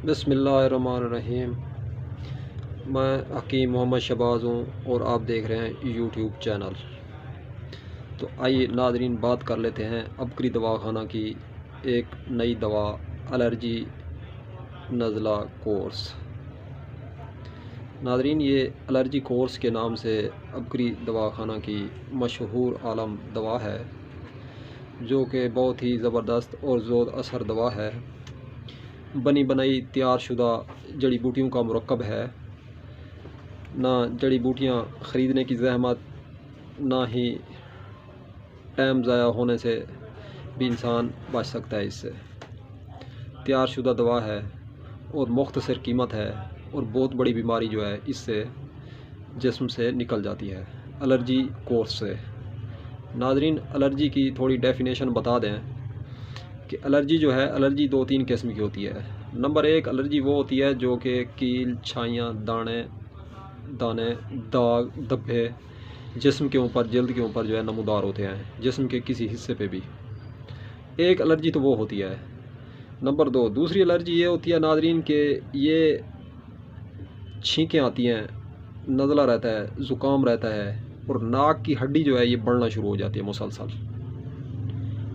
بسم اللہ الرحمن الرحیم۔ میں حکیم محمد شہباز ہوں اور آپ دیکھ رہے ہیں یوٹیوب چینل۔ تو آئیے ناظرین بات کر لیتے ہیں عبقری دواخانہ کی ایک نئی دوا الرجی نزلہ کورس۔ ناظرین یہ الرجی کورس کے نام سے عبقری دواخانہ کی مشہور عالم دوا ہے، جو کہ بہت ہی زبردست اور زود اثر دوا ہے۔ بنی بنائی تیار شدہ جڑی بوٹیوں کا مرکب ہے۔ نہ جڑی بوٹیاں خریدنے کی زحمت، نہ ہی ٹائم ضائع ہونے سے بھی انسان بچ سکتا ہے۔ اس سے تیار شدہ دوا ہے اور مختصر قیمت ہے، اور بہت بڑی بیماری جو ہے اس سے جسم سے نکل جاتی ہے الرجی کورس سے۔ ناظرین الرجی کی تھوڑی ڈیفینیشن بتا دیں کہ الرجی جو ہے، الرجی دو تین قسم کی ہوتی ہے۔ نمبر ایک الرجی وہ ہوتی ہے جو کہ کیل، چھائیاں، دانے، داغ، دھبے جسم کے اوپر، جلد کے اوپر جو ہے نمودار ہوتے ہیں، جسم کے کسی حصے پہ بھی۔ ایک الرجی تو وہ ہوتی ہے۔ نمبر دو دوسری الرجی یہ ہوتی ہے ناظرین کہ یہ چھینکیں آتی ہیں، نزلہ رہتا ہے، زکام رہتا ہے، اور ناک کی ہڈی جو ہے یہ بڑھنا شروع ہو جاتی ہے مسلسل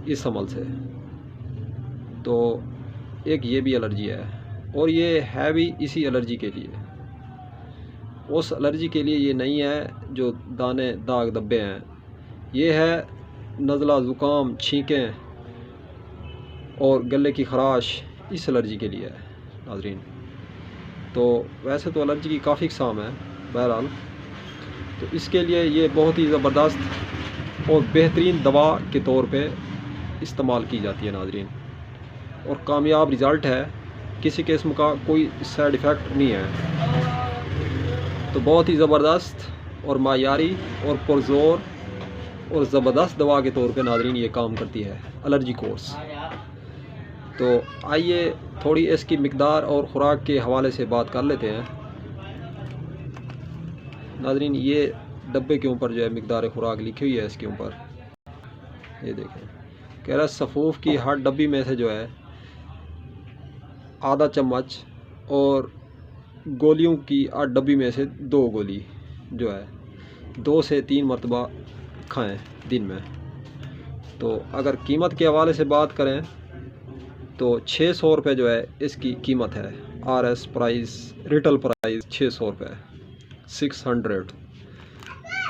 اس عمل سے۔ تو ایک یہ بھی الرجی ہے، اور یہ ہے بھی اسی الرجی کے لیے۔ اس الرجی کے لیے یہ نہیں ہے جو دانے، داغ، دھبے ہیں، یہ ہے نزلہ، زکام، چھینکیں اور گلے کی خراش، اس الرجی کے لیے ہے ناظرین۔ تو ویسے تو الرجی کی کافی اقسام ہیں بہرحال، تو اس کے لیے یہ بہت ہی زبردست اور بہترین دوا کے طور پہ استعمال کی جاتی ہے ناظرین، اور کامیاب رزلٹ ہے، کسی قسم کا کوئی سائیڈ ایفیکٹ نہیں ہے۔ تو بہت ہی زبردست اور معیاری اور پرزور اور زبردست دوا کے طور پہ ناظرین یہ کام کرتی ہے الرجی کورس۔ تو آئیے تھوڑی اس کی مقدار اور خوراک کے حوالے سے بات کر لیتے ہیں ناظرین۔ یہ ڈبے کے اوپر جو ہے مقدار خوراک لکھی ہوئی ہے، اس کے اوپر یہ دیکھیں، کہہ رہا ہے صفوف کی ہر ڈبی میں سے جو ہے آدھا چمچ، اور گولیوں کی 8 ڈبی میں سے 2 گولی جو ہے 2 سے 3 مرتبہ کھائیں دن میں۔ تو اگر قیمت کے حوالے سے بات کریں تو 600 روپے جو ہے اس کی قیمت ہے۔ RS پرائز، ریٹل پرائز 600 روپے، 600۔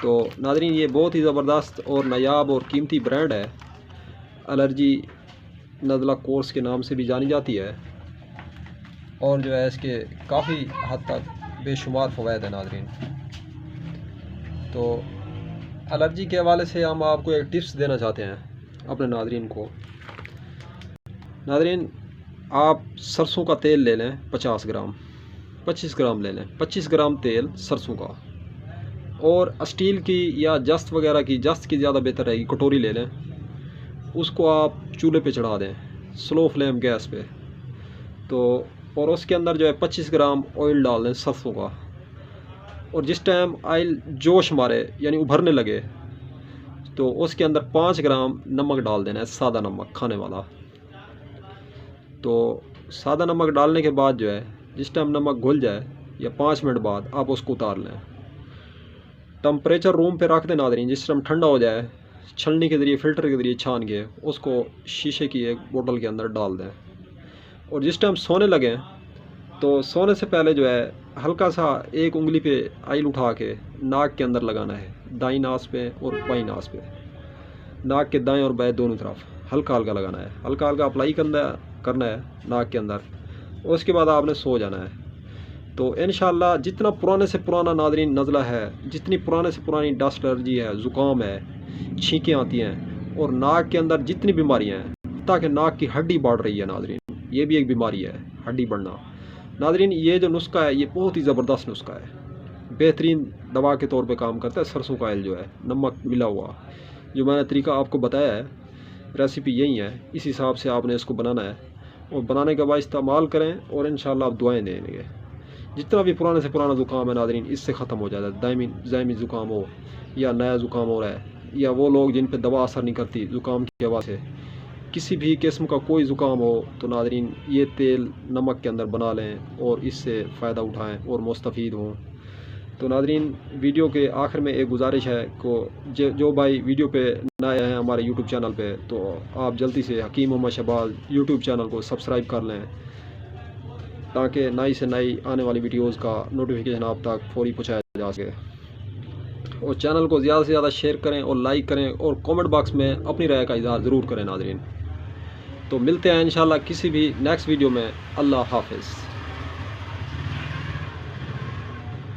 تو ناظرین یہ بہت ہی زبردست اور نایاب اور قیمتی برانڈ ہے، الرجی نزلہ کورس کے نام سے بھی جانی جاتی ہے، اور جو ہے اس کے کافی حد تک بے شمار فوائد ہیں ناظرین۔ تو الرجی کے حوالے سے ہم آپ کو ایک ٹپس دینا چاہتے ہیں اپنے ناظرین کو۔ ناظرین آپ سرسوں کا تیل لے لیں 50 گرام، 25 گرام لے لیں، 25 گرام تیل سرسوں کا، اور اسٹیل کی یا جست وغیرہ کی، جست کی زیادہ بہتر رہے گی، کٹوری لے لیں، اس کو آپ چولہے پہ چڑھا دیں سلو فلیم گیس پہ، تو اور اس کے اندر جو ہے 25 گرام آئل ڈال دیں سرسوں کا، اور جس ٹائم آئل جوش مارے یعنی ابھرنے لگے تو اس کے اندر 5 گرام نمک ڈال دینا ہے، سادہ نمک کھانے والا۔ تو سادہ نمک ڈالنے کے بعد جو ہے جس ٹائم نمک گھل جائے یا 5 منٹ بعد آپ اس کو اتار لیں، ٹمپریچر روم پہ رکھ دیں ناظرین۔ جس ٹائم ٹھنڈا ہو جائے چھلنی کے ذریعے، فلٹر کے ذریعے چھان کے اس کو شیشے کی ایک بوتل کے اندر ڈال دیں، اور جس ٹائم سونے لگیں تو سونے سے پہلے جو ہے ہلکا سا ایک انگلی پہ آئل اٹھا کے ناک کے اندر لگانا ہے، دائیں ناس پہ اور بائیں ناس پہ، ناک کے دائیں اور بائیں دونوں طرف ہلکا ہلکا لگانا ہے، ہلکا ہلکا اپلائی کرنا ہے ناک کے اندر، اور اس کے بعد آپ نے سو جانا ہے۔ تو انشاءاللہ جتنا پرانے سے پرانا ناظرین نزلہ ہے، جتنی پرانے سے پرانی ڈسٹ الرجی ہے، زکام ہے، چھینکیں آتی ہیں، اور ناک کے اندر جتنی بیماریاں ہیں، تاکہ ناک کی ہڈی بڑھ رہی ہے ناظرین، یہ بھی ایک بیماری ہے ہڈی بڑھنا ناظرین۔ یہ جو نسخہ ہے یہ بہت ہی زبردست نسخہ ہے، بہترین دوا کے طور پہ کام کرتا ہے۔ سرسوں کا آئل جو ہے نمک ملا ہوا، جو میں نے طریقہ آپ کو بتایا ہے، ریسیپی یہی ہے، اس حساب سے آپ نے اس کو بنانا ہے، اور بنانے کے بعد استعمال کریں، اور انشاءاللہ آپ دعائیں دیں گے۔ جتنا بھی پرانے سے پرانا زکام ہے ناظرین اس سے ختم ہو جاتا ہے، دائمی زکام ہو یا نیا زکام ہو رہا ہے، یا وہ لوگ جن پہ دوا اثر نہیں کرتی زکام کی وجہ سے، کسی بھی قسم کا کوئی زکام ہو تو ناظرین یہ تیل نمک کے اندر بنا لیں اور اس سے فائدہ اٹھائیں اور مستفید ہوں۔ تو ناظرین ویڈیو کے آخر میں ایک گزارش ہے کہ جو بھائی ویڈیو پہ نئے ہیں ہمارے یوٹیوب چینل پہ، تو آپ جلدی سے حکیم محمد شہباز یوٹیوب چینل کو سبسکرائب کر لیں تاکہ نئی سے نئی آنے والی ویڈیوز کا نوٹیفیکیشن آپ تک فوری پہنچایا جا سکے، اور چینل کو زیادہ سے زیادہ شیئر کریں اور لائک کریں اور کامنٹ باکس میں اپنی رائے کا اظہار ضرور کریں ناظرین۔ تو ملتے ہیں انشاءاللہ کسی بھی نیکسٹ ویڈیو میں۔ اللہ حافظ۔